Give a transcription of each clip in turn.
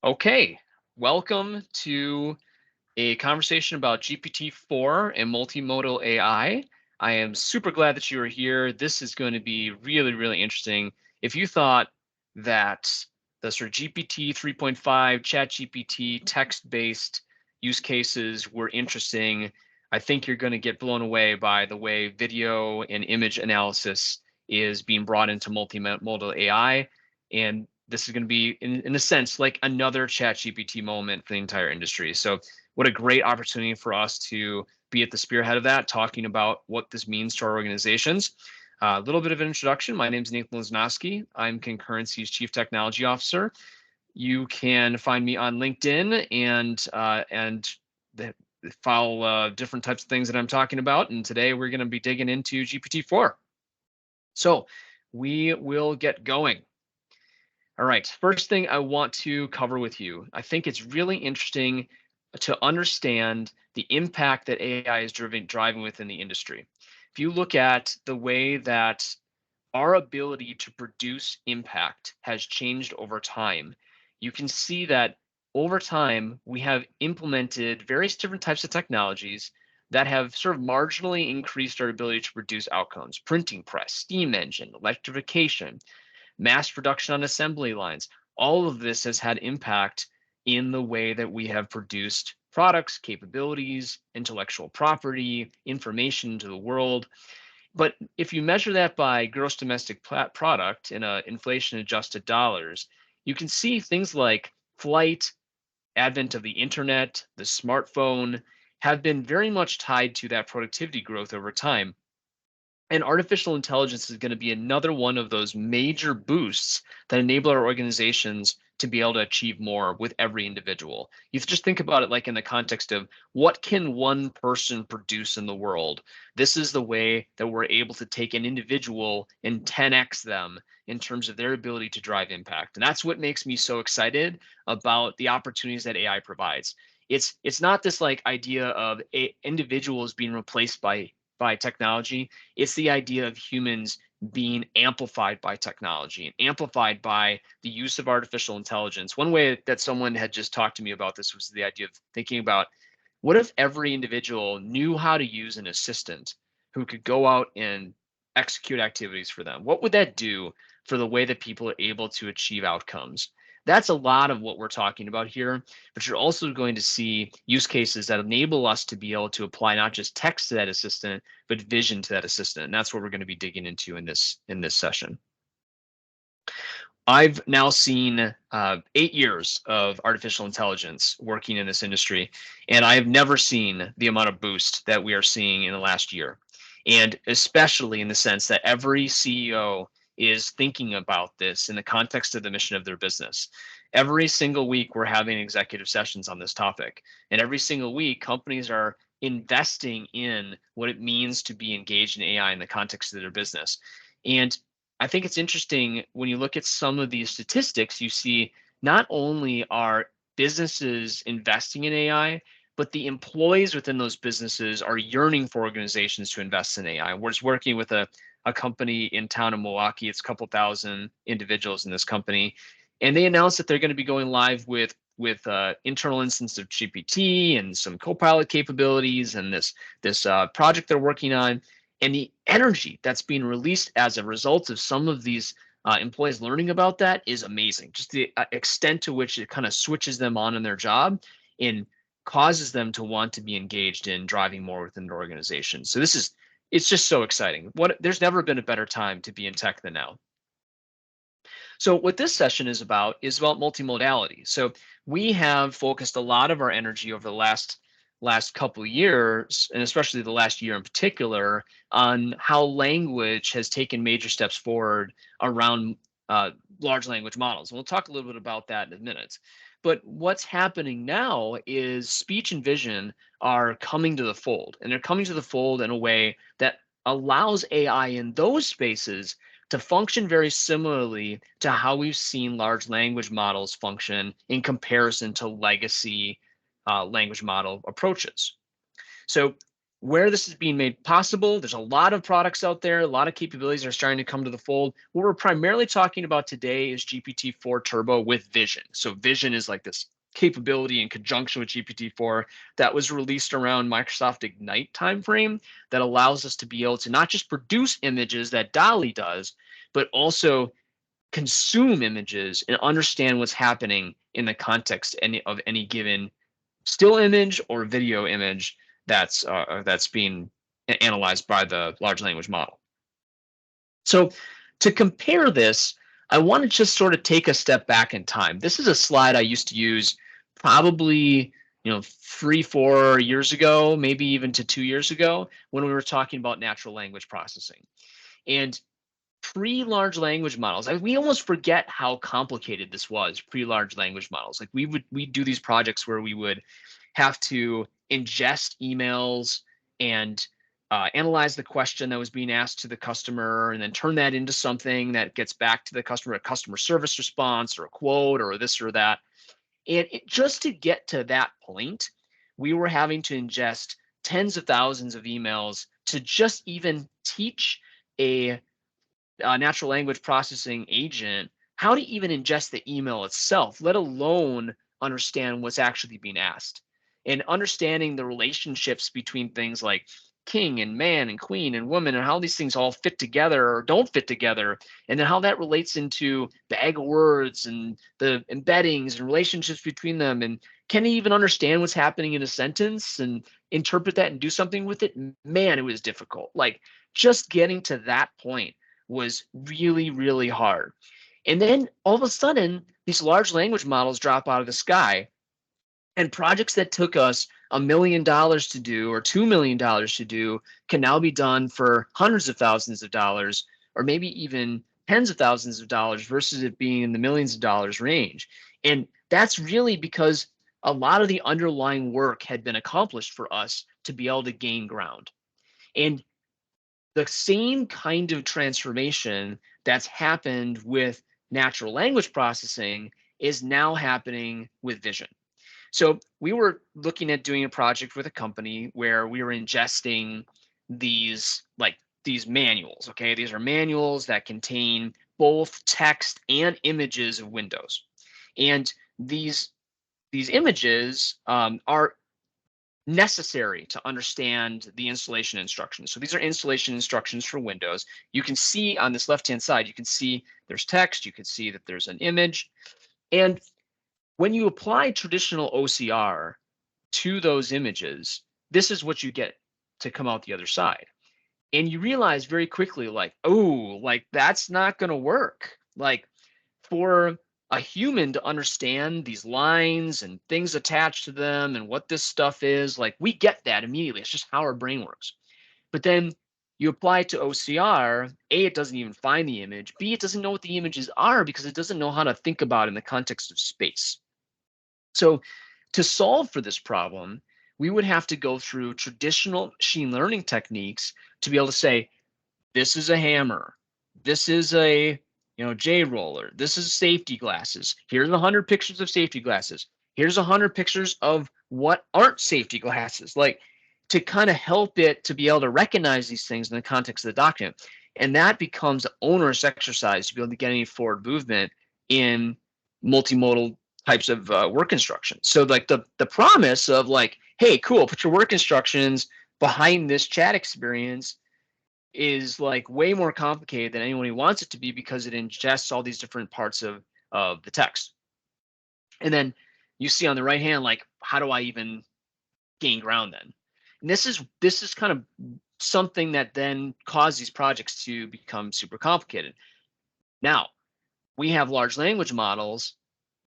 Okay, welcome to a conversation about GPT-4 and multimodal AI. I am super glad that you are here. This is going to be really, really interesting. If you thought that the sort of GPT 3.5, ChatGPT, text-based use cases were interesting, I think you're going to get blown away by the way video and image analysis is being brought into multimodal AI. And this is going to be, in a sense, like another ChatGPT moment for the entire industry. So what a great opportunity for us to be at the spearhead of that, talking about what this means to our organizations. A little bit of an introduction. My name is Nathan Liznowski. I'm Concurrency's Chief Technology Officer. You can find me on LinkedIn and follow different types of things that I'm talking about. And today we're going to be digging into GPT-4. So we will get going. All right, first thing I want to cover with you. I think it's really interesting to understand the impact that AI is driving within the industry. If you look at the way that our ability to produce impact has changed over time, you can see that over time we have implemented various different types of technologies that have sort of marginally increased our ability to produce outcomes. Printing press, steam engine, electrification, mass production on assembly lines. All of this has had impact in the way that we have produced products, capabilities, intellectual property, information to the world. But if you measure that by gross domestic product in a inflation adjusted dollars, you can see things like flight, advent of the internet, the smartphone have been very much tied to that productivity growth over time. And artificial intelligence is going to be another one of those major boosts that enable our organizations to be able to achieve more with every individual. You just think about it like in the context of what can one person produce in the world? This is the way that we're able to take an individual and 10x them in terms of their ability to drive impact. And that's what makes me so excited about the opportunities that AI provides. It's not this like idea of individuals being replaced by technology. It's the idea of humans being amplified by technology and amplified by the use of artificial intelligence. One way that someone had just talked to me about this was the idea of thinking about what if every individual knew how to use an assistant who could go out and execute activities for them? What would that do for the way that people are able to achieve outcomes? That's a lot of what we're talking about here, but you're also going to see use cases that enable us to be able to apply not just text to that assistant, but vision to that assistant. And that's what we're going to be digging into in this session. I've now seen 8 years of artificial intelligence working in this industry, and I have never seen the amount of boost that we are seeing in the last year. And especially in the sense that every CEO is thinking about this in the context of the mission of their business. Every single week, we're having executive sessions on this topic. And every single week, companies are investing in what it means to be engaged in AI in the context of their business. And I think it's interesting when you look at some of these statistics, you see not only are businesses investing in AI, but the employees within those businesses are yearning for organizations to invest in AI. We're just working with a company in town in Milwaukee. It's a couple thousand individuals in this company, and they announced that they're going to be going live with internal instance of GPT and some Copilot capabilities and this project they're working on. And the energy that's being released as a result of some of these employees learning about that is amazing. Just the extent to which it kind of switches them on in their job and causes them to want to be engaged in driving more within their organization. So it's just so exciting. There's never been a better time to be in tech than now. So what this session is about multimodality. So we have focused a lot of our energy over the last couple of years, and especially the last year in particular, on how language has taken major steps forward around large language models. And we'll talk a little bit about that in a minute. But what's happening now is speech and vision are coming to the fold, and they're coming to the fold in a way that allows AI in those spaces to function very similarly to how we've seen large language models function in comparison to legacy language model approaches. So where this is being made possible, there's a lot of products out there, a lot of capabilities are starting to come to the fold. What we're primarily talking about today is GPT-4 Turbo with Vision. So Vision is like this capability in conjunction with GPT-4 that was released around Microsoft Ignite timeframe that allows us to be able to not just produce images that DALL-E does, but also consume images and understand what's happening in the context of any given still image or video image that's being analyzed by the large language model. So to compare this, I want to just sort of take a step back in time. This is a slide I used to use probably 3-4 years ago, maybe even to 2 years ago, when we were talking about natural language processing. And pre-large language models, we almost forget how complicated this was. Pre-large language models, like we do these projects where we would have to ingest emails and analyze the question that was being asked to the customer, and then turn that into something that gets back to the customer, a customer service response or a quote or this or that. And just to get to that point, we were having to ingest tens of thousands of emails to just even teach a natural language processing agent how to even ingest the email itself, let alone understand what's actually being asked. And understanding the relationships between things like king and man and queen and woman, and how these things all fit together or don't fit together, and then how that relates into bag of words and the embeddings and relationships between them, and can he even understand what's happening in a sentence and interpret that and do something with it? Man, it was difficult. Like, just getting to that point was really, really hard. And then all of a sudden, these large language models drop out of the sky, and projects that took us $1 million to do or $2 million to do can now be done for hundreds of thousands of dollars, or maybe even tens of thousands of dollars, versus it being in the millions of dollars range. And that's really because a lot of the underlying work had been accomplished for us to be able to gain ground. And the same kind of transformation that's happened with natural language processing is now happening with vision. So we were looking at doing a project with a company where we were ingesting these manuals. Okay, these are manuals that contain both text and images of windows, and these images are necessary to understand the installation instructions. So these are installation instructions for Windows. You can see on this left-hand side, you can see there's text, you can see that there's an image. And when you apply traditional OCR to those images, this is what you get to come out the other side. And you realize very quickly, like, oh, like that's not going to work. Like, for a human to understand these lines and things attached to them and what this stuff is, like, we get that immediately. It's just how our brain works. But then you apply it to OCR, A, it doesn't even find the image. B, it doesn't know what the images are because it doesn't know how to think about it in the context of space. So to solve for this problem, we would have to go through traditional machine learning techniques to be able to say, this is a hammer, this is a J roller, this is safety glasses, here's 100 pictures of safety glasses, here's 100 pictures of what aren't safety glasses, like, to kind of help it to be able to recognize these things in the context of the document. And that becomes an onerous exercise to be able to get any forward movement in multimodal types of work instructions. So like the promise of like, hey, cool, put your work instructions behind this chat experience is like way more complicated than anyone wants it to be, because it ingests all these different parts of the text. And then you see on the right hand, like, how do I even gain ground then? And this is kind of something that then caused these projects to become super complicated. Now, we have large language models,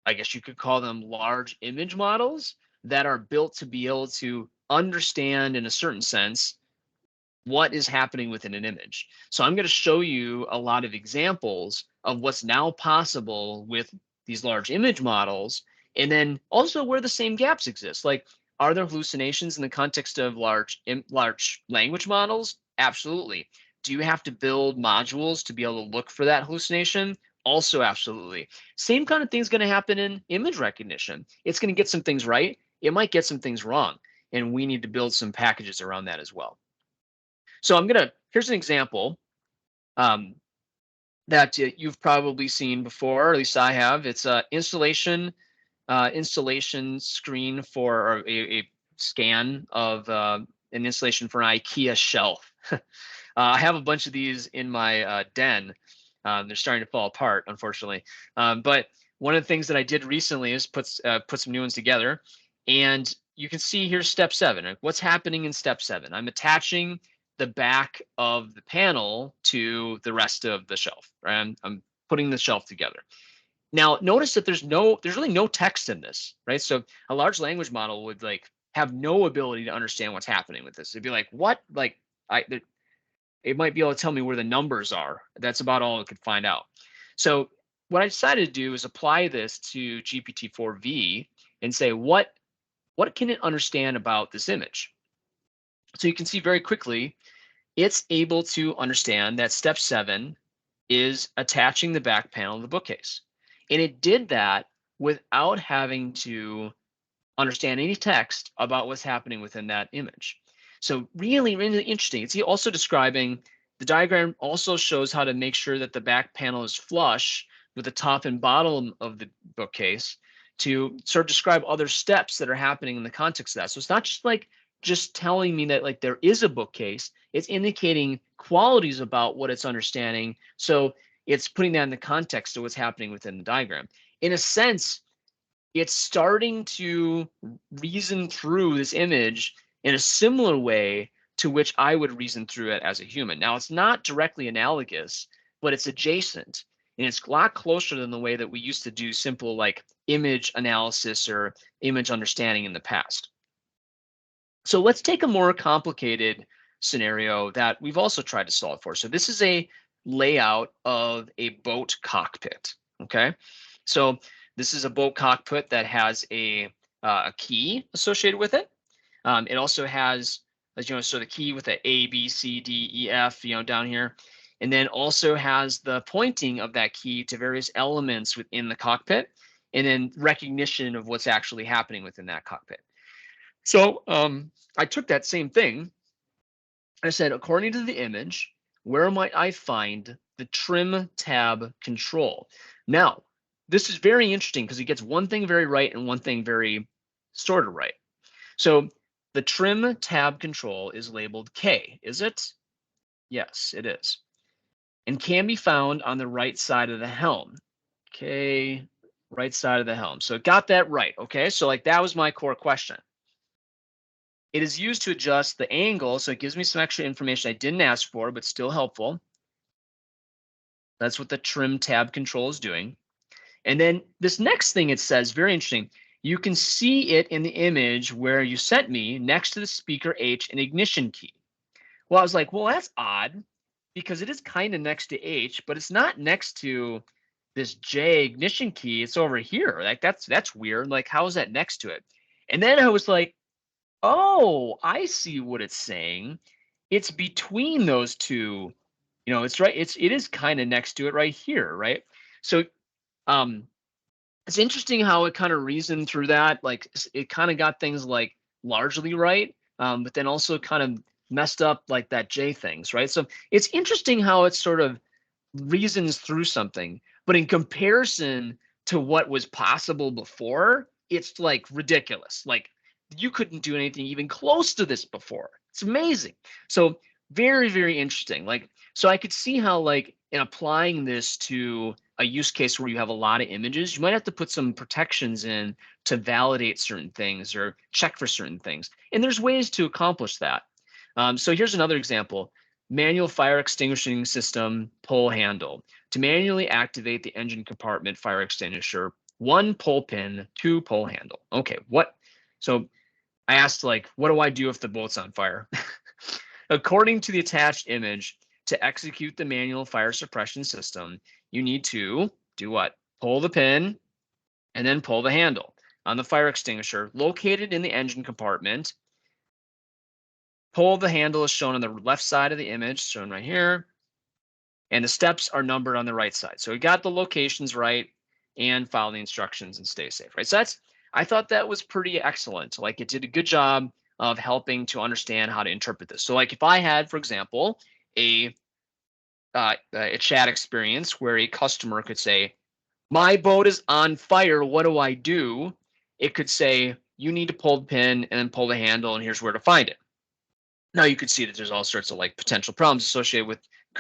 I guess you could call them large image models, that are built to be able to understand, in a certain sense, what is happening within an image. So I'm going to show you a lot of examples of what's now possible with these large image models, and then also where the same gaps exist. Like, are there hallucinations in the context of large language models? Absolutely. Do you have to build modules to be able to look for that hallucination? Also, absolutely. Same kind of thing's going to happen in image recognition. It's going to get some things right. It might get some things wrong. and we need to build some packages around that as well. So here's an example that you've probably seen before, or at least I have. It's a installation screen for a scan of an installation for an IKEA shelf. I have a bunch of these in my den. They're starting to fall apart, unfortunately. But one of the things that I did recently is put some new ones together, and you can see here's step 7. What's happening in step 7? I'm attaching the back of the panel to the rest of the shelf. Right? I'm putting the shelf together. Now, notice that there's really no text in this, right? So a large language model would have no ability to understand what's happening with this. It'd be like, what? It might be able to tell me where the numbers are. That's about all it could find out. So what I decided to do is apply this to GPT4v and say, what can it understand about this image? So you can see very quickly, it's able to understand that step 7 is attaching the back panel of the bookcase. And it did that without having to understand any text about what's happening within that image. So really, really interesting. It's also describing, the diagram also shows how to make sure that the back panel is flush with the top and bottom of the bookcase to sort of describe other steps that are happening in the context of that. So it's not just telling me that there is a bookcase, it's indicating qualities about what it's understanding. So it's putting that in the context of what's happening within the diagram. In a sense, it's starting to reason through this image in a similar way to which I would reason through it as a human. Now, it's not directly analogous, but it's adjacent. And it's a lot closer than the way that we used to do simple image analysis or image understanding in the past. So let's take a more complicated scenario that we've also tried to solve for. So this is a layout of a boat cockpit. Okay, so this is a boat cockpit that has a key associated with it. It also has, so the key with the A, B, C, D, E, F, down here, and then also has the pointing of that key to various elements within the cockpit, and then recognition of what's actually happening within that cockpit. So I took that same thing. I said, according to the image, where might I find the trim tab control? Now, this is very interesting because it gets one thing very right and one thing very sort of right. So the trim tab control is labeled K, is it? Yes, it is. And can be found on the right side of the helm. Okay, right side of the helm. So it got that right. Okay, so that was my core question. It is used to adjust the angle, so it gives me some extra information I didn't ask for, but still helpful. That's what the trim tab control is doing. And then this next thing it says, very interesting, you can see it in the image where you sent me next to the speaker H and ignition key. Well, I was like, well, that's odd because it is kind of next to H, but it's not next to this J ignition key. It's over here. That's weird. How is that next to it? And then I was like, oh, I see what it's saying. It's between those two. It's right. It is kind of next to it right here, right? So it's interesting how it kind of reasoned through that. It kind of got things largely right, but then also kind of messed up that J things, right? So it's interesting how it sort of reasons through something, but in comparison to what was possible before, it's ridiculous. You couldn't do anything even close to this before. It's amazing. So very, very interesting. So I could see how in applying this to a use case where you have a lot of images, you might have to put some protections in to validate certain things or check for certain things. And there's ways to accomplish that. So here's another example. Manual fire extinguishing system pull handle. To manually activate the engine compartment fire extinguisher, 1 pull pin, 2 pull handle. Okay, what? So I asked what do I do if the boat's on fire? According to the attached image, to execute the manual fire suppression system, you need to do what? Pull the pin and then pull the handle on the fire extinguisher located in the engine compartment. Pull the handle is shown on the left side of the image, shown right here. And the steps are numbered on the right side. So we got the locations right and follow the instructions and stay safe, right? So I thought that was pretty excellent. It did a good job of helping to understand how to interpret this. So like if I had, for example, a chat experience where a customer could say, my boat is on fire, what do I do? It could say, you need to pull the pin and then pull the handle, and here's where to find it. Now you could see that there's all sorts of like potential problems associated with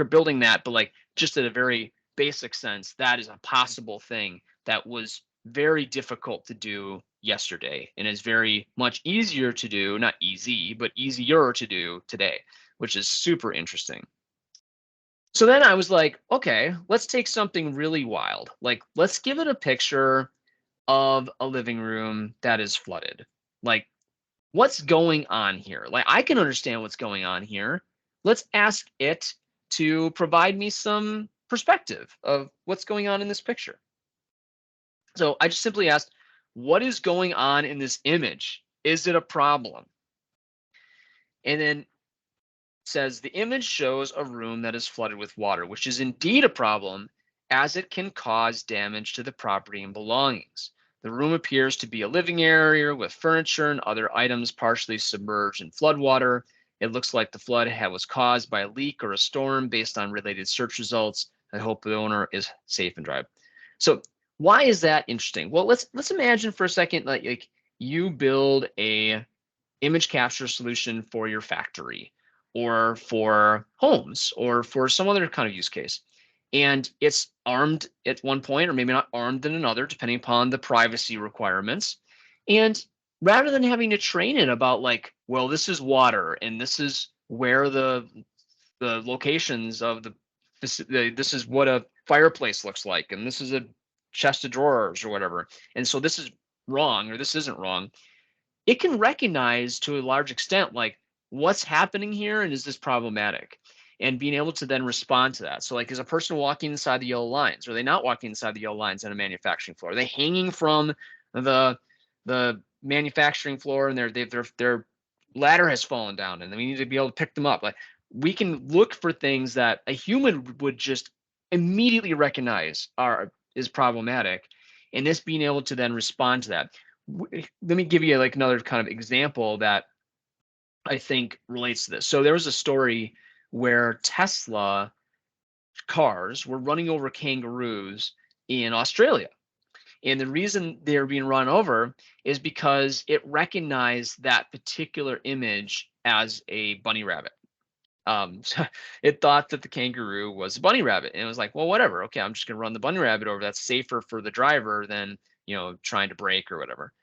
building that, but like just at a very basic sense, that is a possible thing that was very difficult to do yesterday and is very much easier to do, not easy, but easier to do today, which is super interesting. So then I was like, okay, let's take something really wild. Like, let's give it a picture of a living room that is flooded. Like, what's going on here? Like, I can understand what's going on here. Let's ask it to provide me some perspective of what's going on in this picture. So I just simply asked, what is going on in this image? Is it a problem? And then says the image shows a room that is flooded with water, which is indeed a problem as it can cause damage to the property and belongings. The room appears to be a living area with furniture and other items partially submerged in floodwater. It looks like the flood was caused by a leak or a storm based on related search results. I hope the owner is safe and dry. So why is that interesting? Well, let's imagine for a second like you build a image capture solution for your factory or for homes or for some other kind of use case. And it's armed at one point, or maybe not armed in another, depending upon the privacy requirements. And rather than having to train it about like, well, this is water and this is where the locations of this is what a fireplace looks like, and this is a chest of drawers or whatever. And so this is wrong or this isn't wrong. It can recognize to a large extent like what's happening here and is this problematic, and being able to then respond to that. So like, is a person walking inside the yellow lines? Are they not walking inside the yellow lines on a manufacturing floor? Are they hanging from the manufacturing floor and their ladder has fallen down and we need to be able to pick them up? Like, we can look for things that a human would just immediately recognize is problematic, and this being able to then respond to that. Let me give you like another kind of example that I think relates to this. So there was a story where Tesla cars were running over kangaroos in Australia. And the reason they're being run over is because it recognized that particular image as a bunny rabbit. So it thought that the kangaroo was a bunny rabbit, and it was like, well, whatever. Okay, I'm just gonna run the bunny rabbit over. That's safer for the driver than trying to brake or whatever.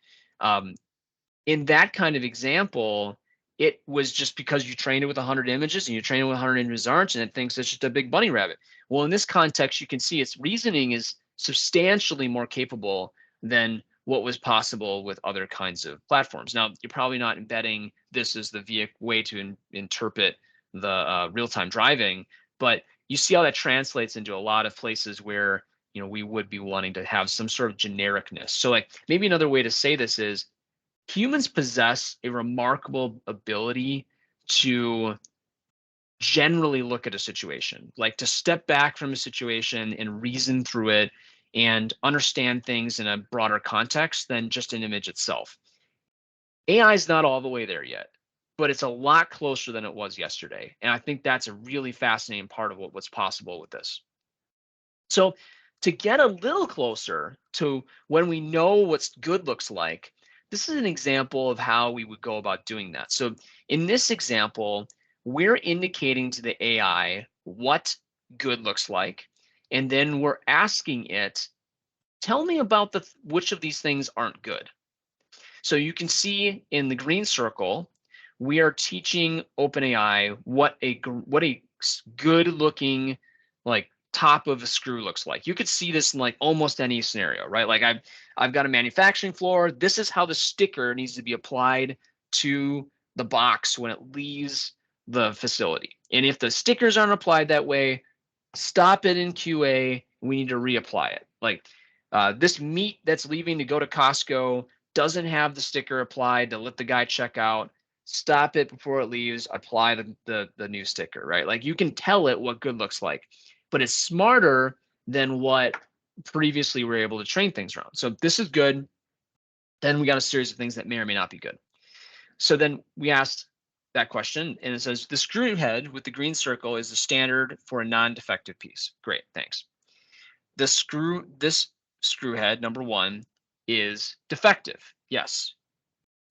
In that kind of example, it was just because you trained it with 100 images and you train it with 100 images aren't, and it thinks it's just a big bunny rabbit. Well, in this context, you can see its reasoning is substantially more capable than what was possible with other kinds of platforms. Now, you're probably not embedding this as the way to interpret the real-time driving, but you see how that translates into a lot of places where we would be wanting to have some sort of genericness. So like maybe another way to say this is humans possess a remarkable ability to generally look at a situation, like to step back from a situation and reason through it and understand things in a broader context than just an image itself. AI is not all the way there yet, but it's a lot closer than it was yesterday. And I think that's a really fascinating part of what's possible with this. So to get a little closer to when we know what's good looks like, this is an example of how we would go about doing that. So in this example, we're indicating to the AI what good looks like, and then we're asking it, tell me about which of these things aren't good. So you can see in the green circle, we are teaching OpenAI what a good looking like top of a screw looks like. You could see this in like almost any scenario, right? Like I've got a manufacturing floor. This is how the sticker needs to be applied to the box when it leaves the facility. And if the stickers aren't applied that way, stop it in QA. We need to reapply it. Like this meat that's leaving to go to Costco doesn't have the sticker applied to let the guy check out. Stop it before it leaves. Apply the new sticker, right? Like you can tell it what good looks like, but it's smarter than what previously we were able to train things around. So this is good. Then we got a series of things that may or may not be good. So then we asked that question, and it says the screw head with the green circle is the standard for a non-defective piece. Great, thanks. This screw head, number one, is defective. Yes,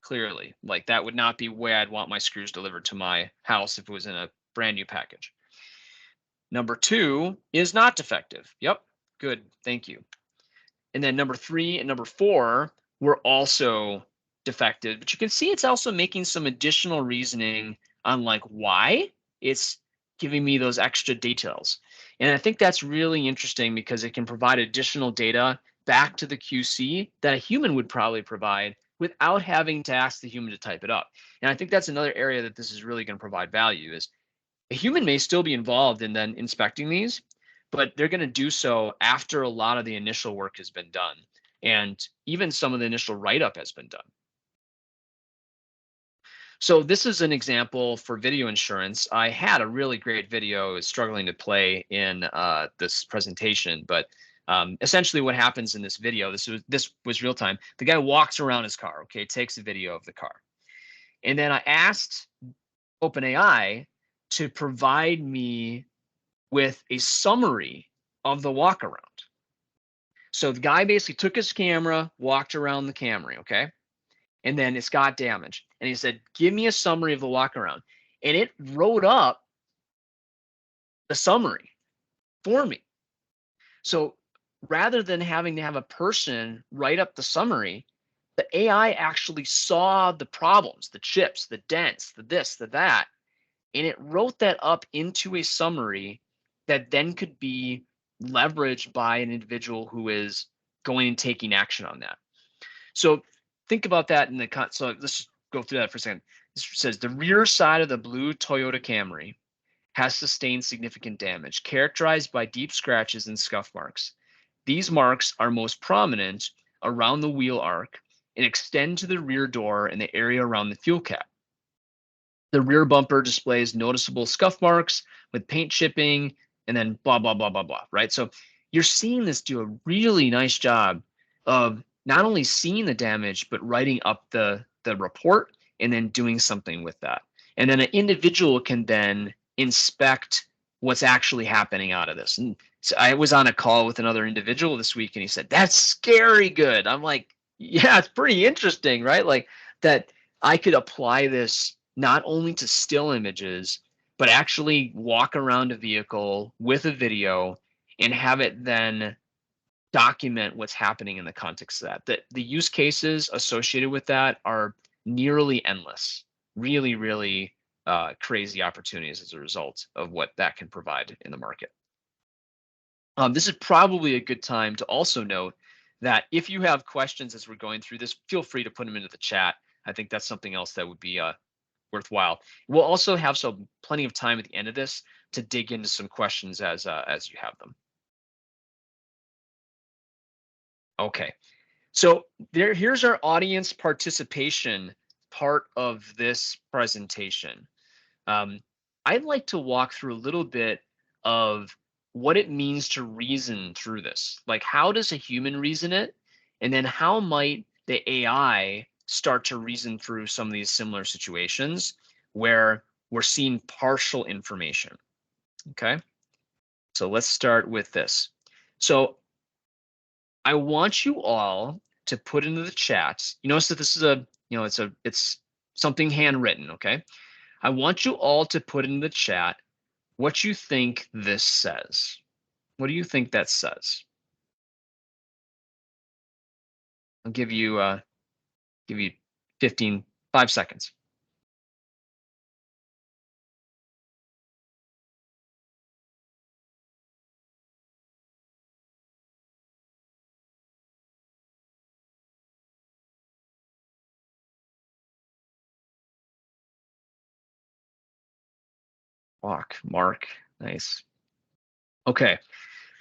clearly. Like that would not be the way I'd want my screws delivered to my house if it was in a brand new package. Number two is not defective. Yep, good, thank you. And then number three and number four were also defective, but you can see it's also making some additional reasoning on like why it's giving me those extra details. And I think that's really interesting because it can provide additional data back to the QC that a human would probably provide without having to ask the human to type it up. And I think that's another area that this is really going to provide value is a human may still be involved in then inspecting these, but they're going to do so after a lot of the initial work has been done. And even some of the initial write-up has been done. So this is an example for video insurance. I had a really great video I was struggling to play in this presentation, but essentially what happens in this video, this was real time. The guy walks around his car, okay, takes a video of the car. And then I asked OpenAI to provide me with a summary of the walk around. So the guy basically took his camera, walked around the Camry, okay? And then it's got damage. And he said, give me a summary of the walk around. And it wrote up the summary for me. So rather than having to have a person write up the summary, the AI actually saw the problems, the chips, the dents, the this, the that, and it wrote that up into a summary that then could be leveraged by an individual who is going and taking action on that. So think about that in the so let's just go through that for a second. This says the rear side of the blue Toyota Camry has sustained significant damage, characterized by deep scratches and scuff marks. These marks are most prominent around the wheel arch and extend to the rear door and the area around the fuel cap. The rear bumper displays noticeable scuff marks with paint chipping and then blah, blah, blah, blah, blah, right? So you're seeing this do a really nice job of not only seeing the damage, but writing up the report and then doing something with that. And then an individual can then inspect what's actually happening out of this. And so I was on a call with another individual this week and he said, that's scary good. I'm like, yeah, it's pretty interesting, right? Like that I could apply this not only to still images, but actually walk around a vehicle with a video and have it then document what's happening in the context of that. The use cases associated with that are nearly endless. Really, really crazy opportunities as a result of what that can provide in the market. This is probably a good time to also note that if you have questions as we're going through this, feel free to put them into the chat. I think that's something else that would be worthwhile. We'll also have plenty of time at the end of this to dig into some questions as you have them. Okay, so here's our audience participation part of this presentation. I'd like to walk through a little bit of what it means to reason through this. Like, how does a human reason it? And then how might the AI start to reason through some of these similar situations where we're seeing partial information? Okay, so let's start with this. So I want you all to put into the chat. You notice that this is it's something handwritten, okay? I want you all to put in the chat what you think this says. What do you think that says? I'll give you 5 seconds. Walk, mark, nice. Okay,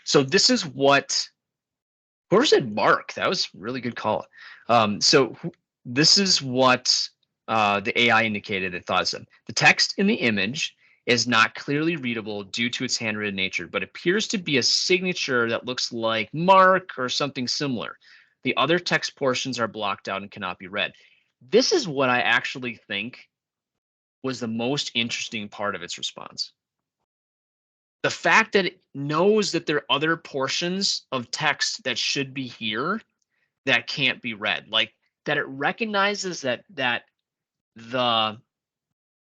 so this is what, whoever said mark, that was a really good call. So this is what the AI indicated it thought of. The text in the image is not clearly readable due to its handwritten nature, but appears to be a signature that looks like mark or something similar. The other text portions are blocked out and cannot be read. This is what I actually think was the most interesting part of its response. The fact that it knows that there are other portions of text that should be here that can't be read, like that it recognizes that the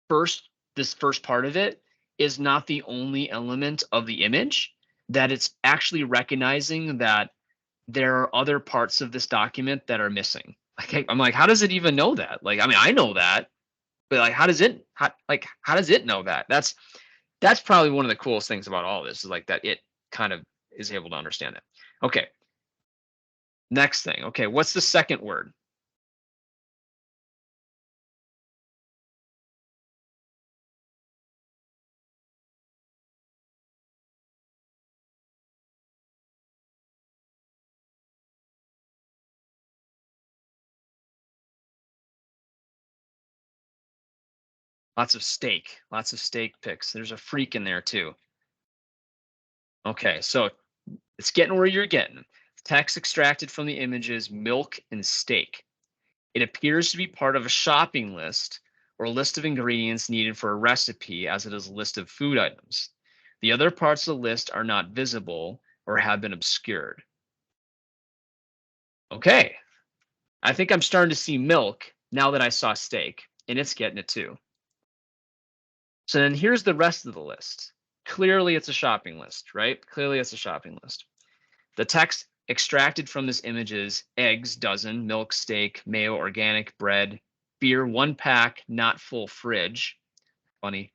first this first part of it is not the only element of the image, that it's actually recognizing that there are other parts of this document that are missing. Like I'm like, how does it even know that? Like, I mean, I know that, but like, how does it know that? That's probably one of the coolest things about all this is like that it kind of is able to understand it. Okay, next thing. Okay, what's the second word? Lots of steak picks. There's a freak in there too. Okay, so it's getting where you're getting. Text extracted from the images milk and steak. It appears to be part of a shopping list or a list of ingredients needed for a recipe, as it is a list of food items. The other parts of the list are not visible or have been obscured. Okay, I think I'm starting to see milk now that I saw steak, and it's getting it too. So then here's the rest of the list. Clearly, it's a shopping list, right? Clearly, it's a shopping list. The text extracted from this image is eggs, dozen, milk, steak, mayo, organic, bread, beer, 1 pack, not full fridge. Funny.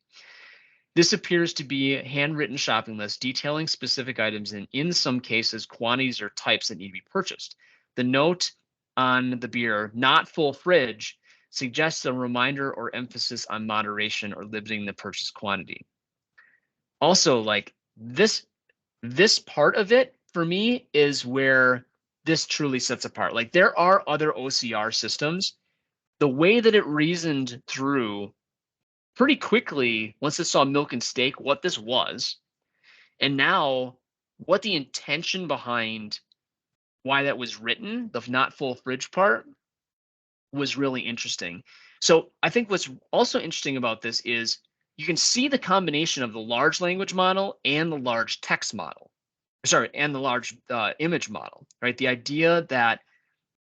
This appears to be a handwritten shopping list detailing specific items and, in some cases, quantities or types that need to be purchased. The note on the beer, not full fridge, suggests a reminder or emphasis on moderation or limiting the purchase quantity. Also, like this part of it for me is where this truly sets apart. Like there are other OCR systems. The way that it reasoned through pretty quickly once it saw milk and steak what this was, and now what the intention behind why that was written, the not full fridge part, was really interesting. So I think what's also interesting about this is you can see the combination of the large language model and the large text model. Sorry, and the large image model, right? The idea that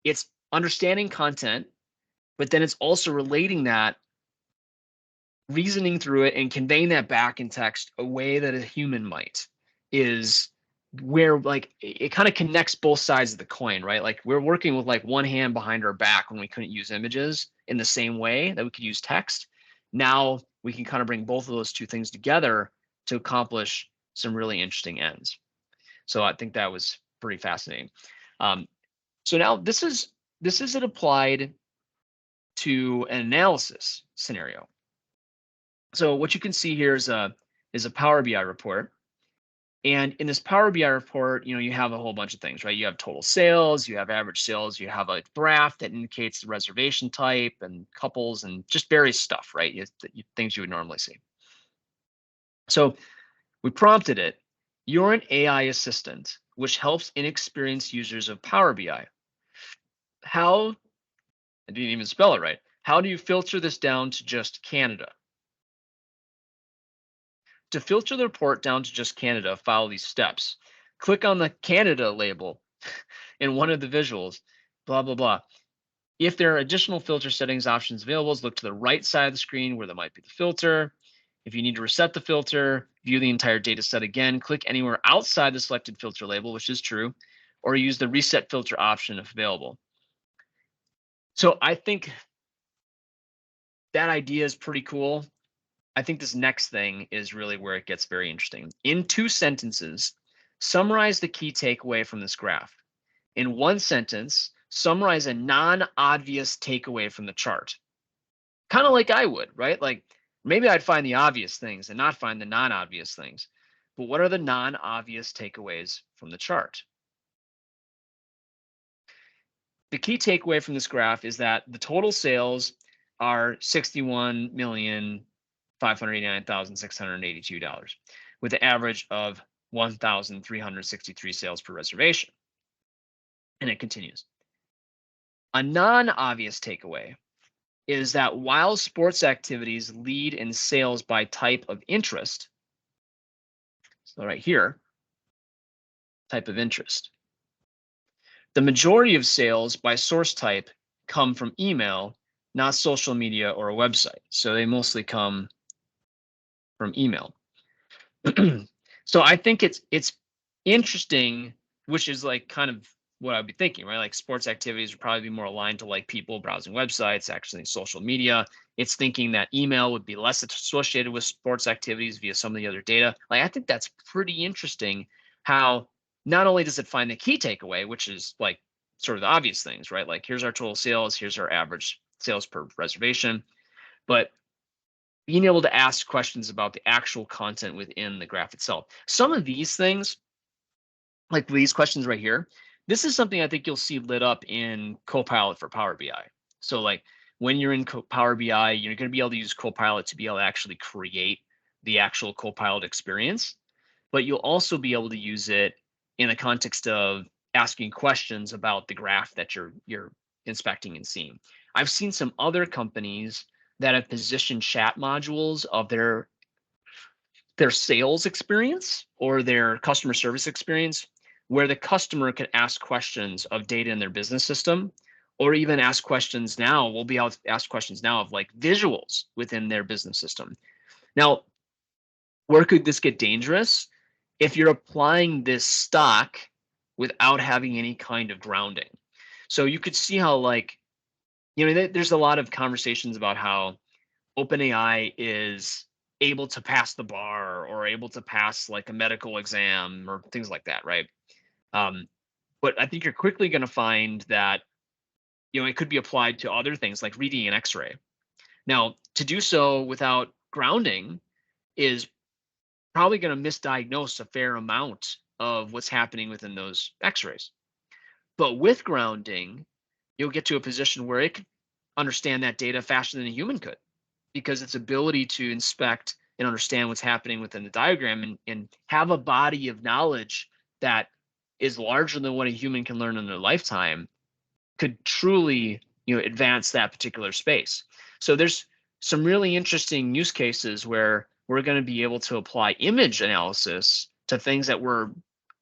it's understanding content, but then it's also relating that, reasoning through it, and conveying that back in text a way that a human might is where like it kind of connects both sides of the coin, right? Like we're working with like one hand behind our back when we couldn't use images in the same way that we could use text. Now we can kind of bring both of those two things together to accomplish some really interesting ends. So I think that was pretty fascinating. So now this is it applied to an analysis scenario. So what you can see here is a Power BI report. And in this Power BI report, you have a whole bunch of things, right? You have total sales, you have average sales, you have a graph that indicates the reservation type and couples and just various stuff, right? Things you would normally see. So we prompted it. You're an AI assistant, which helps inexperienced users of Power BI. How, I didn't even spell it right. How do you filter this down to just Canada? To filter the report down to just Canada, follow these steps. Click on the Canada label in one of the visuals, blah, blah, blah. If there are additional filter settings options available, look to the right side of the screen where there might be the filter. If you need to reset the filter, view the entire data set again, click anywhere outside the selected filter label, which is true, or use the reset filter option if available. So I think that idea is pretty cool. I think this next thing is really where it gets very interesting. In 2 sentences, summarize the key takeaway from this graph. In 1 sentence, summarize a non-obvious takeaway from the chart. Kind of like I would, right? Like maybe I'd find the obvious things and not find the non-obvious things. But what are the non-obvious takeaways from the chart? The key takeaway from this graph is that the total sales are $61,589,682 with an average of 1,363 sales per reservation. And it continues. A non-obvious takeaway is that while sports activities lead in sales by type of interest, so right here, type of interest, the majority of sales by source type come from email, not social media or a website. So they mostly come from email. So I think it's interesting, which is like kind of what I'd be thinking, right? Like sports activities would probably be more aligned to like people browsing websites, actually social media. It's thinking that email would be less associated with sports activities via some of the other data. Like I think that's pretty interesting how not only does it find the key takeaway, which is like sort of the obvious things, right? Like here's our total sales, here's our average sales per reservation, but being able to ask questions about the actual content within the graph itself. Some of these things, like these questions right here, this is something I think you'll see lit up in Copilot for Power BI. So like when you're in Power BI, you're going to be able to use Copilot to be able to actually create the actual Copilot experience, but you'll also be able to use it in the context of asking questions about the graph that you're inspecting and seeing. I've seen some other companies that have positioned chat modules of their sales experience or their customer service experience where the customer can ask questions of data in their business system, or even ask questions now, we'll be able to ask questions now of like visuals within their business system. Now, where could this get dangerous? If you're applying this stock without having any kind of grounding. So you could see how like, there's a lot of conversations about how OpenAI is able to pass the bar or able to pass like a medical exam or things like that, right? Um, but I think you're quickly going to find that it could be applied to other things like reading an X-ray. Now, to do so without grounding is probably going to misdiagnose a fair amount of what's happening within those X-rays. But with grounding, you'll get to a position where it can understand that data faster than a human could, because its ability to inspect and understand what's happening within the diagram and have a body of knowledge that is larger than what a human can learn in their lifetime could truly advance that particular space. So there's some really interesting use cases where we're going to be able to apply image analysis to things that were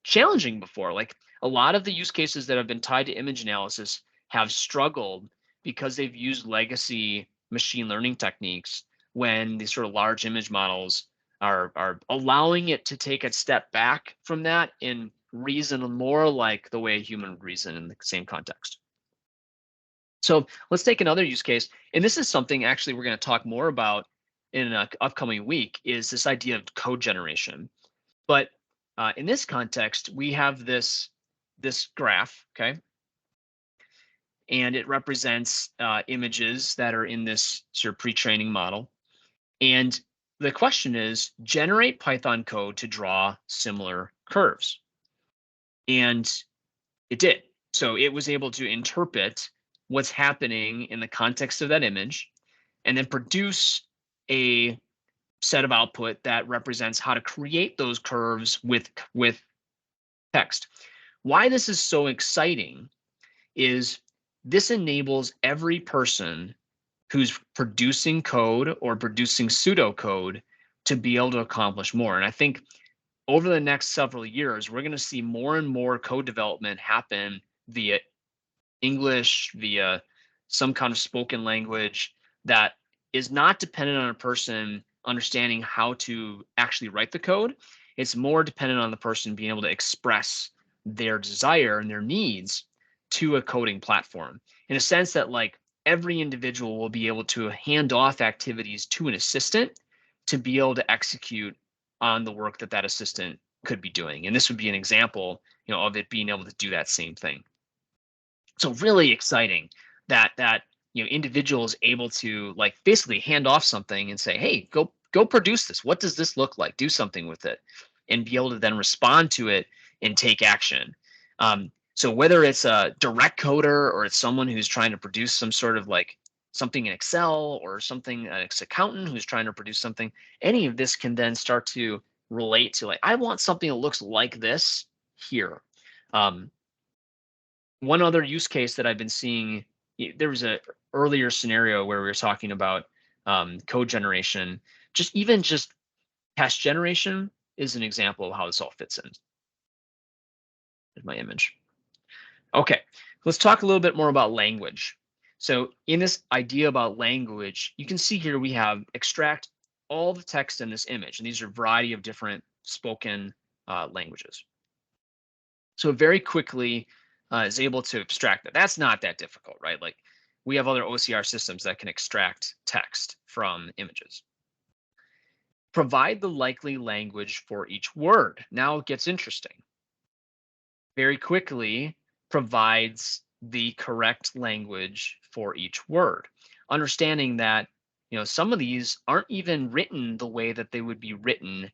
challenging before. Like a lot of the use cases that have been tied to image analysis have struggled because they've used legacy machine learning techniques when these sort of large image models are allowing it to take a step back from that and reason more like the way a human would reason in the same context. So let's take another use case, and this is something actually we're going to talk more about in an upcoming week, is this idea of code generation. But in this context, we have this graph, okay? And it represents images that are in this sort of pre-training model. And the question is, generate Python code to draw similar curves. And it did. So it was able to interpret what's happening in the context of that image and then produce a set of output that represents how to create those curves with text. Why this is so exciting is this enables every person who's producing code or producing pseudocode to be able to accomplish more. And I think over the next several years, we're going to see more and more code development happen via English, via some kind of spoken language that is not dependent on a person understanding how to actually write the code. It's more dependent on the person being able to express their desire and their needs to a coding platform, in a sense that like every individual will be able to hand off activities to an assistant to be able to execute on the work that that assistant could be doing. And this would be an example, of it being able to do that same thing. So really exciting that individual is able to like basically hand off something and say, hey, go produce this. What does this look like? Do something with it, and be able to then respond to it and take action. So whether it's a direct coder or it's someone who's trying to produce some sort of like something in Excel, or something, an accountant who's trying to produce something, any of this can then start to relate to like, I want something that looks like this here. One other use case that I've been seeing, there was earlier scenario where we were talking about code generation, just text generation is an example of how this all fits in. There's my image. Okay, let's talk a little bit more about language. So in this idea about language, you can see here we have extract all the text in this image, and these are a variety of different spoken languages. So it very quickly is able to abstract that. That's not that difficult, right? Like we have other OCR systems that can extract text from images. Provide the likely language for each word. Now it gets interesting. Very quickly provides the correct language for each word. Understanding that, some of these aren't even written the way that they would be written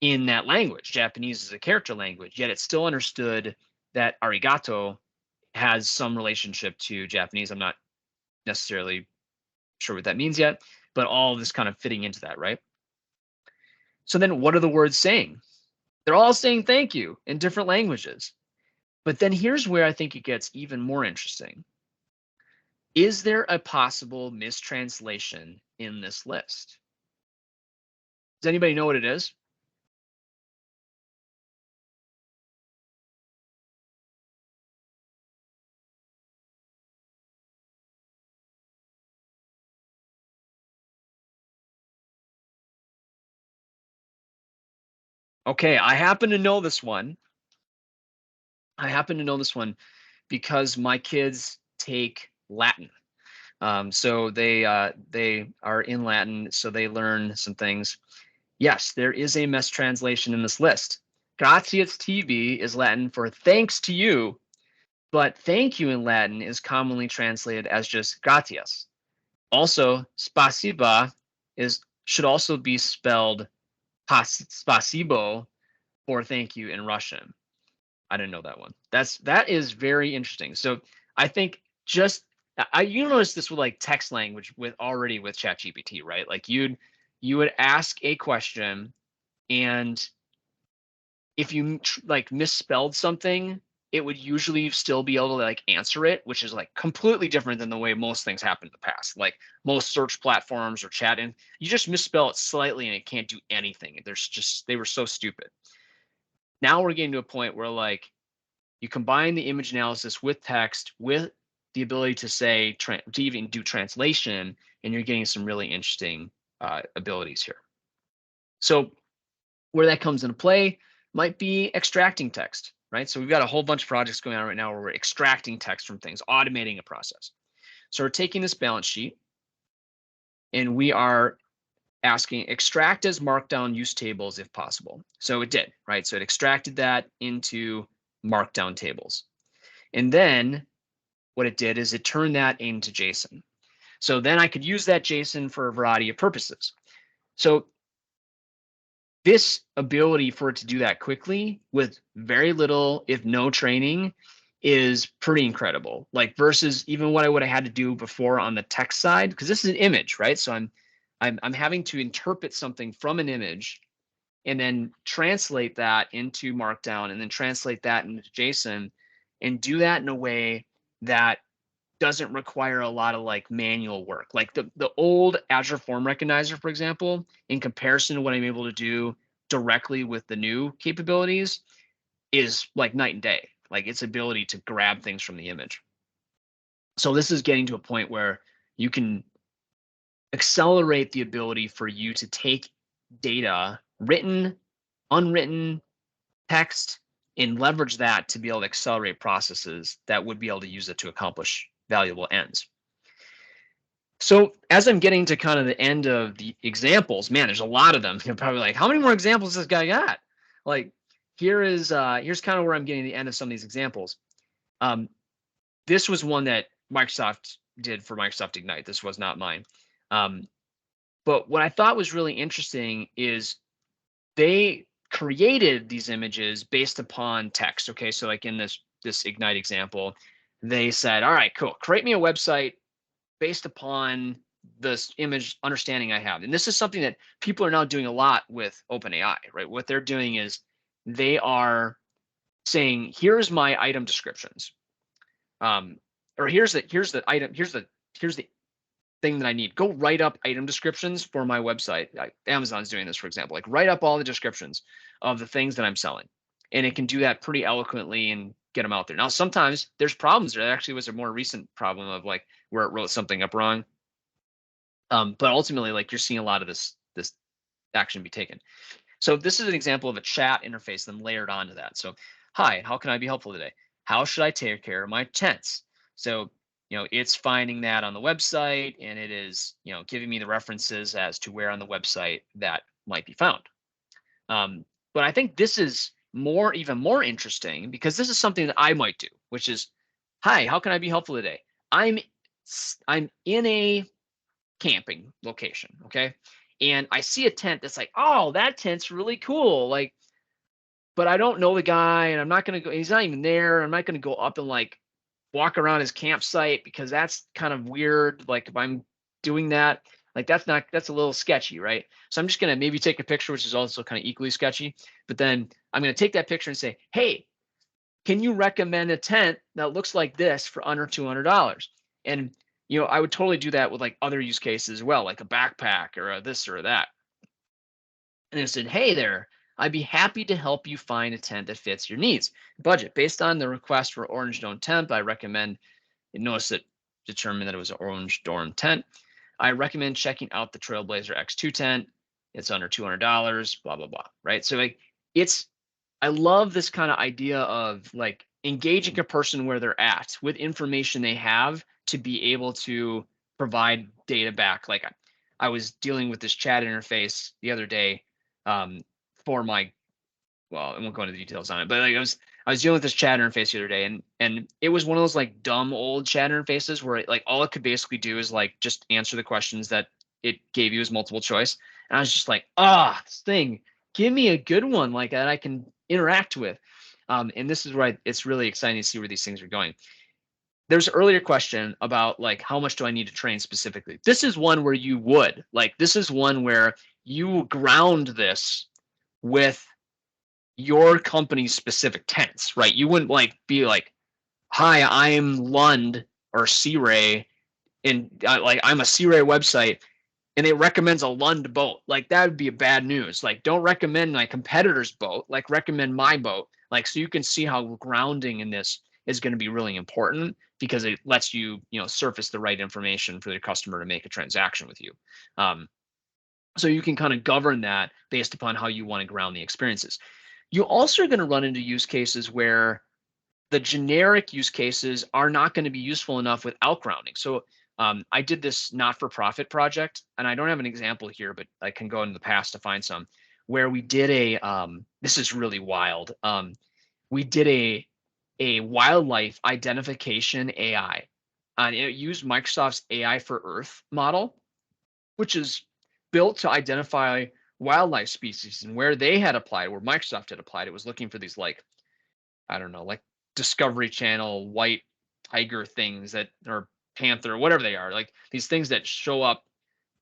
in that language. Japanese is a character language, yet it's still understood that arigato has some relationship to Japanese. I'm not necessarily sure what that means yet, but all of this kind of fitting into that, right? So then what are the words saying? They're all saying thank you in different languages. But then here's where I think it gets even more interesting. Is there a possible mistranslation in this list? Does anybody know what it is? Okay, I happen to know this one. Because my kids take Latin. So they are in Latin, so they learn some things. Yes, there is a mistranslation in this list. Gratias tibi is Latin for thanks to you, but thank you in Latin is commonly translated as just gratias. Also, spasiba should also be spelled spasibo for thank you in Russian. I didn't know that one. That is very interesting. So I think you notice this with like text language with ChatGPT, right? Like you would ask a question, and if you like misspelled something, it would usually still be able to like answer it, which is like completely different than the way most things happen in the past. Like most search platforms or chat, and you just misspell it slightly and it can't do anything. They were so stupid. Now we're getting to a point where like you combine the image analysis with text with the ability to say to even do translation, and you're getting some really interesting abilities here. So where that comes into play might be extracting text, right? So we've got a whole bunch of projects going on right now where we're extracting text from things, automating a process. So we're taking this balance sheet and we are asking extract as markdown use tables if possible. So it did, right? So it extracted that into markdown tables. And then what it did is it turned that into JSON. So then I could use that JSON for a variety of purposes. So this ability for it to do that quickly with very little, if no training, is pretty incredible. Like versus even what I would have had to do before on the text side, because this is an image, right? So I'm having to interpret something from an image and then translate that into Markdown and then translate that into JSON and do that in a way that doesn't require a lot of like manual work. Like the old Azure Form Recognizer, for example, in comparison to what I'm able to do directly with the new capabilities is like night and day, like its ability to grab things from the image. So this is getting to a point where you can accelerate the ability for you to take data, written, unwritten, text, and leverage that to be able to accelerate processes that would be able to use it to accomplish valuable ends. So as I'm getting to kind of the end of the examples, man, there's a lot of them. You're probably like, how many more examples does this guy got? Like, here's kind of where I'm getting the end of some of these examples. This was one that Microsoft did for Microsoft Ignite. This was not mine. But what I thought was really interesting is they created these images based upon text. Okay, so like in this Ignite example, they said, all right, cool, create me a website based upon this image understanding I have. And this is something that people are now doing a lot with OpenAI, right? What they're doing is they are saying, here's my item descriptions. or here's the item, here's the thing that I need. Go write up item descriptions for my website. Amazon's doing this, for example. Like write up all the descriptions of the things that I'm selling, and it can do that pretty eloquently and get them out there. Now, sometimes there's problems. There actually was a more recent problem of like where it wrote something up wrong. But ultimately, like you're seeing a lot of this action be taken. So this is an example of a chat interface then layered onto that. So, hi, how can I be helpful today? How should I take care of my tents? So, it's finding that on the website, and it is, giving me the references as to where on the website that might be found. But I think this is even more interesting because this is something that I might do, which is, hi, how can I be helpful today? I'm in a camping location, okay? And I see a tent that's like, oh, that tent's really cool. Like, but I don't know the guy, and I'm not gonna go, he's not even there. I'm not gonna go up and like walk around his campsite because that's kind of weird. Like if I'm doing that, like that's a little sketchy, right? So I'm just gonna maybe take a picture, which is also kind of equally sketchy. But then I'm gonna take that picture and say, hey, can you recommend a tent that looks like this for under $200? And I would totally do that with like other use cases as well, like a backpack or a this or that. And it said, hey there, I'd be happy to help you find a tent that fits your needs. Budget. Based on the request for orange dome tent, I recommend, notice it determined that it was an orange dome tent. I recommend checking out the Trailblazer X2 tent. It's under $200, blah, blah, blah, right? So like I love this kind of idea of like engaging a person where they're at with information they have to be able to provide data back. Like I was dealing with this chat interface the other day for my, well, I won't go into the details on it, but like I was dealing with this chat interface the other day, and it was one of those like dumb old chat interfaces where like all it could basically do is like just answer the questions that it gave you as multiple choice. And I was just like, this thing, give me a good one like that I can interact with. And this is where it's really exciting to see where these things are going. There's an earlier question about like how much do I need to train specifically. This is one where you would like, this is one where you ground this with your company's specific tenants, right? You wouldn't like be like, hi, I'm Lund or C-Ray, and like I'm a C-Ray website and it recommends a Lund boat. Like that would be a bad news. Like don't recommend my competitor's boat, like recommend my boat. Like so you can see how grounding in this is going to be really important because it lets you, surface the right information for the customer to make a transaction with you. So you can kind of govern that based upon how you want to ground the experiences. You also are going to run into use cases where the generic use cases are not going to be useful enough without grounding. So I did this not-for-profit project, and I don't have an example here, but I can go into the past to find some, where we did this is really wild. We did a wildlife identification AI, and it used Microsoft's AI for Earth model, which is built to identify wildlife species. And where they had applied, where Microsoft had applied, it was looking for these like, I don't know, like Discovery Channel white tiger things that or panther, whatever they are, like these things that show up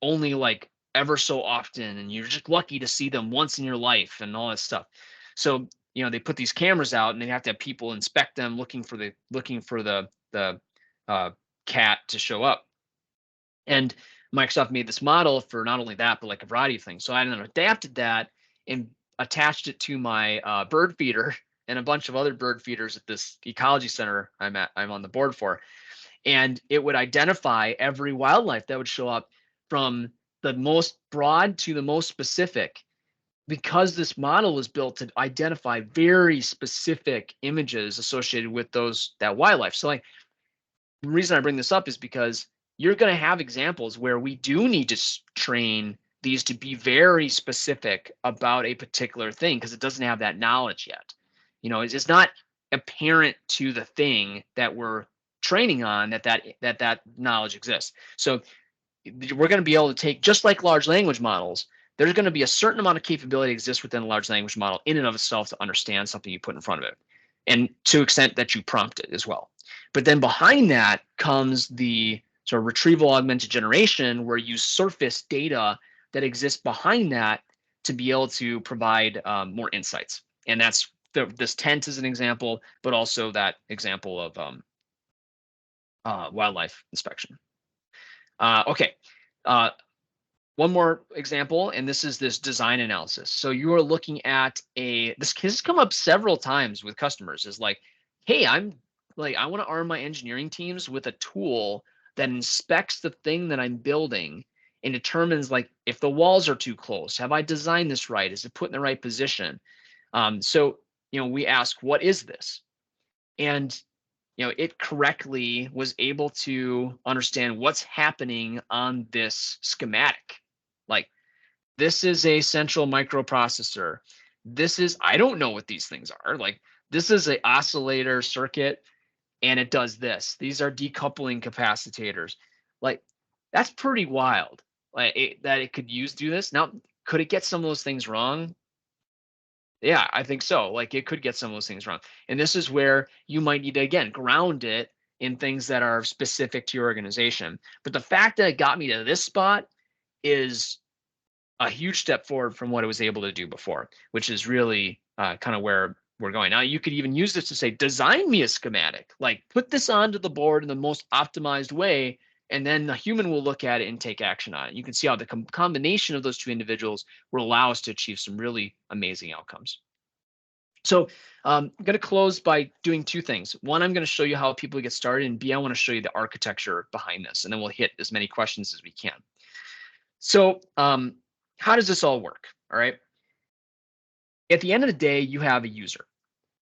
only like ever so often, and you're just lucky to see them once in your life and all this stuff. So they put these cameras out, and they have to have people inspect them, looking for the cat to show up. And Microsoft made this model for not only that, but like a variety of things. So I adapted that and attached it to my bird feeder and a bunch of other bird feeders at this ecology center I'm on the board for. And it would identify every wildlife that would show up from the most broad to the most specific, because this model was built to identify very specific images associated with that wildlife. So like the reason I bring this up is because you're going to have examples where we do need to train these to be very specific about a particular thing because it doesn't have that knowledge yet. It's not apparent to the thing that we're training on that knowledge exists. So we're going to be able to take, just like large language models, there's going to be a certain amount of capability exists within a large language model in and of itself to understand something you put in front of it, and to extent that you prompt it as well. But then behind that comes the sort of retrieval augmented generation, where you surface data that exists behind that to be able to provide more insights. And that's this tent is an example, but also that example of wildlife inspection. Okay. One more example, and this is this design analysis. So you are looking at this has come up several times with customers is like, hey, I want to arm my engineering teams with a tool that inspects the thing that I'm building and determines like if the walls are too close, have I designed this right? Is it put in the right position? So, we ask, what is this? And it correctly was able to understand what's happening on this schematic. Like, this is a central microprocessor. I don't know what these things are. Like, this is a oscillator circuit and it does this. These are decoupling capacitors. Like, that's pretty wild. That it could do this. Now, could it get some of those things wrong? Yeah, I think so. Like it could get some of those things wrong. And this is where you might need to, again, ground it in things that are specific to your organization. But the fact that it got me to this spot is a huge step forward from what it was able to do before, which is really kind of where we're going. Now, you could even use this to say, design me a schematic, like put this onto the board in the most optimized way, and then the human will look at it and take action on it. You can see how the combination of those two individuals will allow us to achieve some really amazing outcomes. So I'm going to close by doing two things. One, I'm going to show you how people get started, and B, I want to show you the architecture behind this, and then we'll hit as many questions as we can. So how does this all work? All right. At the end of the day, you have a user,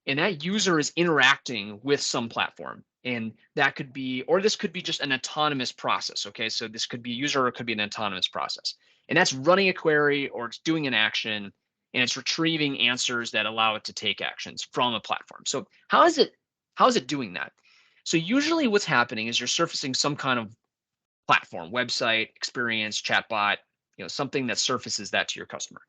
and that user is interacting with some platform. And that could be, or this could be just an autonomous process. Okay. So this could be a user or it could be an autonomous process. And that's running a query or it's doing an action and it's retrieving answers that allow it to take actions from a platform. So how is it doing that? So usually what's happening is you're surfacing some kind of platform, website, experience, chatbot, something that surfaces that to your customer.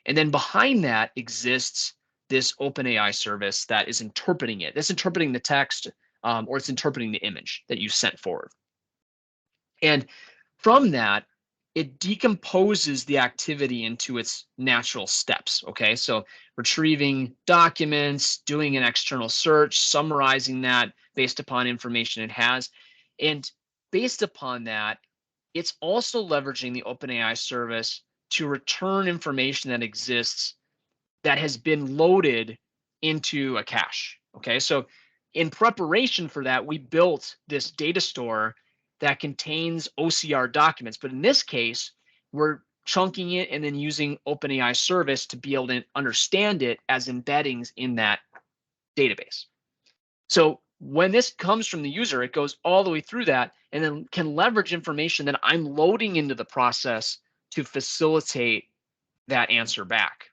And then behind that exists this OpenAI service that is interpreting it. That's interpreting the text or it's interpreting the image that you sent forward. And from that, it decomposes the activity into its natural steps. Okay, so retrieving documents, doing an external search, summarizing that based upon information it has. And based upon that, it's also leveraging the OpenAI service to return information that exists that has been loaded into a cache. Okay, so in preparation for that, we built this data store that contains OCR documents. But in this case, we're chunking it and then using OpenAI service to be able to understand it as embeddings in that database. So when this comes from the user, it goes all the way through that and then can leverage information that I'm loading into the process to facilitate that answer back.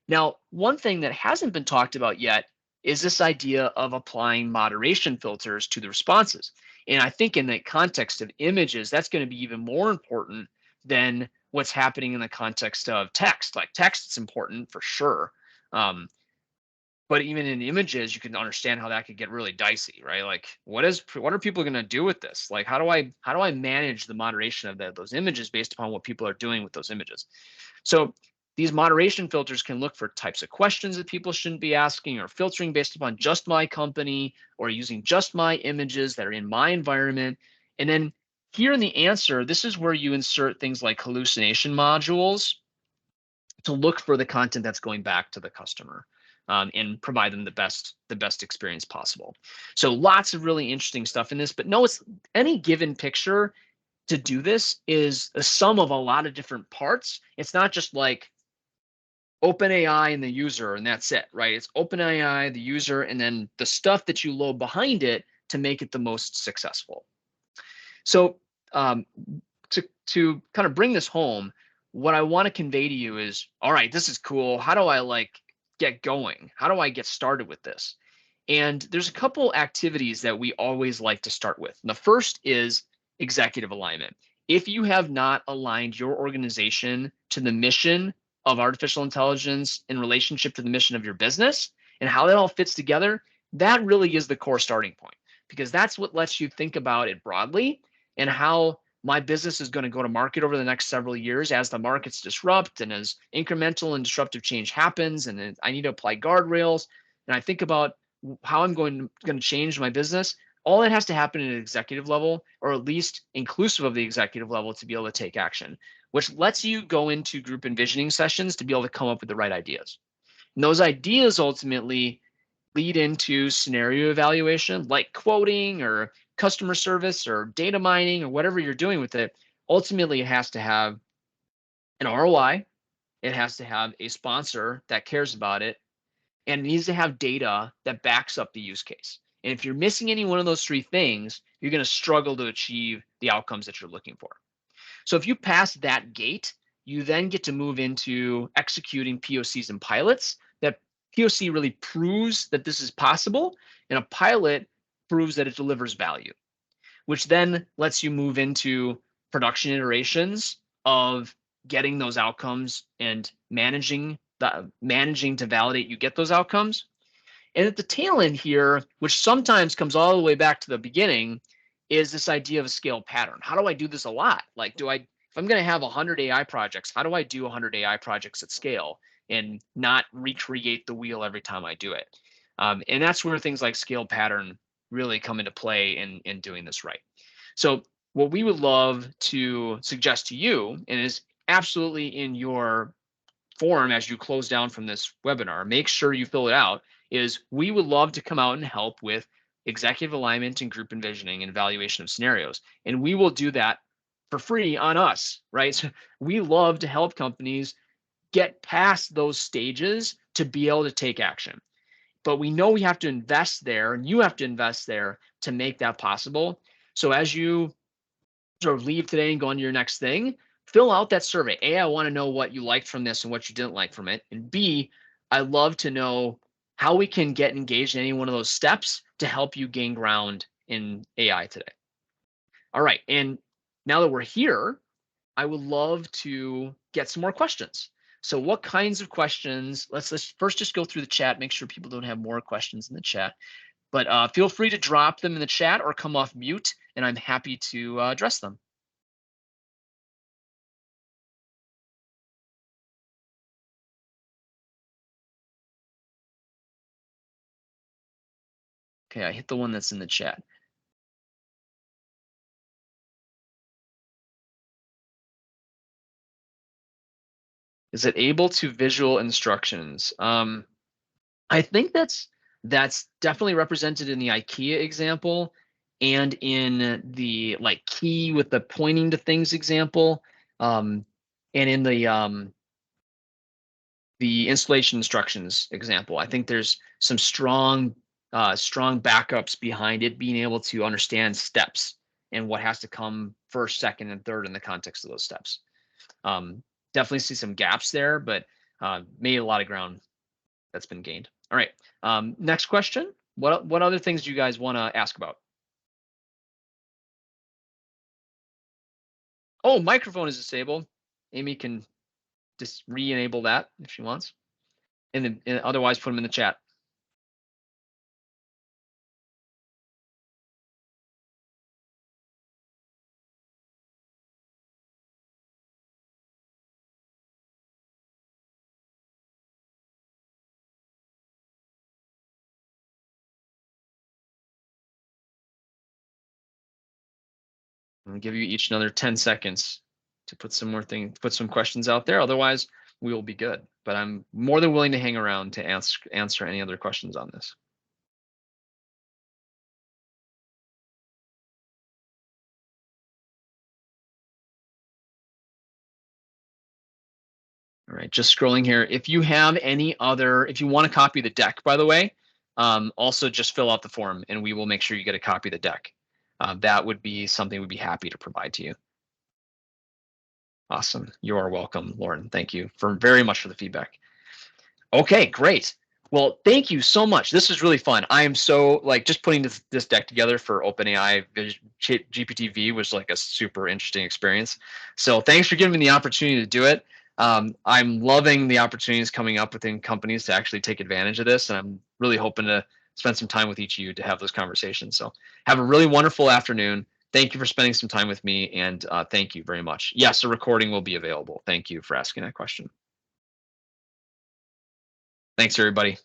Now, one thing that hasn't been talked about yet is this idea of applying moderation filters to the responses. And I think in the context of images, that's going to be even more important than what's happening in the context of text. Like text is important for sure. But even in images, you can understand how that could get really dicey, right? Like what are people going to do with this? Like how do I manage the moderation of those images based upon what people are doing with those images? So these moderation filters can look for types of questions that people shouldn't be asking or filtering based upon just my company or using just my images that are in my environment. And then here in the answer, this is where you insert things like hallucination modules to look for the content that's going back to the customer and provide them the best experience possible. So lots of really interesting stuff in this, but no, it's any given picture to do this is a sum of a lot of different parts. It's not just like OpenAI and the user, and that's it, right? It's OpenAI, the user, and then the stuff that you load behind it to make it the most successful. So to kind of bring this home, what I want to convey to you is, all right, this is cool. How do I get going? How do I get started with this? And there's a couple activities that we always like to start with. And the first is executive alignment. If you have not aligned your organization to the mission of artificial intelligence in relationship to the mission of your business and how that all fits together, that really is the core starting point, because that's what lets you think about it broadly and how my business is going to go to market over the next several years as the markets disrupt and as incremental and disruptive change happens. And I need to apply guardrails. And I think about how I'm going to change my business. all that has to happen at an executive level, or at least inclusive of the executive level, to be able to take action, which lets you go into group envisioning sessions to be able to come up with the right ideas. And those ideas ultimately lead into scenario evaluation, like quoting or customer service or data mining or whatever you're doing with it. Ultimately, it has to have an ROI. It has to have a sponsor that cares about it, and it needs to have data that backs up the use case. And if you're missing any one of those three things, you're going to struggle to achieve the outcomes that you're looking for. So if you pass that gate, you then get to move into executing POCs and pilots. That POC really proves that this is possible, and a pilot proves that it delivers value, which then lets you move into production iterations of getting those outcomes and managing to validate you get those outcomes. And at the tail end here, which sometimes comes all the way back to the beginning, is this idea of a scale pattern. How do I do this a lot? Like, if I'm going to have 100 AI projects, how do I do 100 AI projects at scale and not recreate the wheel every time I do it? And that's where things like scale pattern really come into play in doing this right. So what we would love to suggest to you, and is absolutely in your form as you close down from this webinar, make sure you fill it out, is we would love to come out and help with executive alignment and group envisioning and evaluation of scenarios. And we will do that for free on us, right? So we love to help companies get past those stages to be able to take action. But we know we have to invest there, and you have to invest there to make that possible. So as you sort of leave today and go on to your next thing, fill out that survey. A, I want to know what you liked from this and what you didn't like from it. And B, I love to know how we can get engaged in any one of those steps to help you gain ground in AI today. All right. And now that we're here, I would love to get some more questions. So what kinds of questions? Let's first just go through the chat, make sure people don't have more questions in the chat. But feel free to drop them in the chat or come off mute, and I'm happy to address them. Okay, I hit the one that's in the chat. Is it able to visual instructions? I think that's definitely represented in the IKEA example and in the like key with the pointing to things example, and in the installation instructions example. I think there's some strong backups behind it being able to understand steps and what has to come first, second, and third in the context of those steps. Definitely see some gaps there, but made a lot of ground that's been gained. All right. Next question. What other things do you guys want to ask about? Oh, microphone is disabled. Amy can just re-enable that if she wants, and then otherwise put them in the chat. I'll give you each another 10 seconds to put some questions out there. Otherwise, we will be good. But I'm more than willing to hang around to answer any other questions on this. All right, just scrolling here. If you have if you want to copy the deck, by the way, also just fill out the form and we will make sure you get a copy of the deck. That would be something we'd be happy to provide to you. Awesome. You are welcome, Lauren. Thank you very much for the feedback. Okay, great. Well, thank you so much. This was really fun. I am so just putting this deck together for OpenAI GPT4v was like a super interesting experience. So thanks for giving me the opportunity to do it. I'm loving the opportunities coming up within companies to actually take advantage of this. And I'm really hoping to spend some time with each of you to have those conversations. So have a really wonderful afternoon. Thank you for spending some time with me. And thank you very much. Yes, a recording will be available. Thank you for asking that question. Thanks, everybody.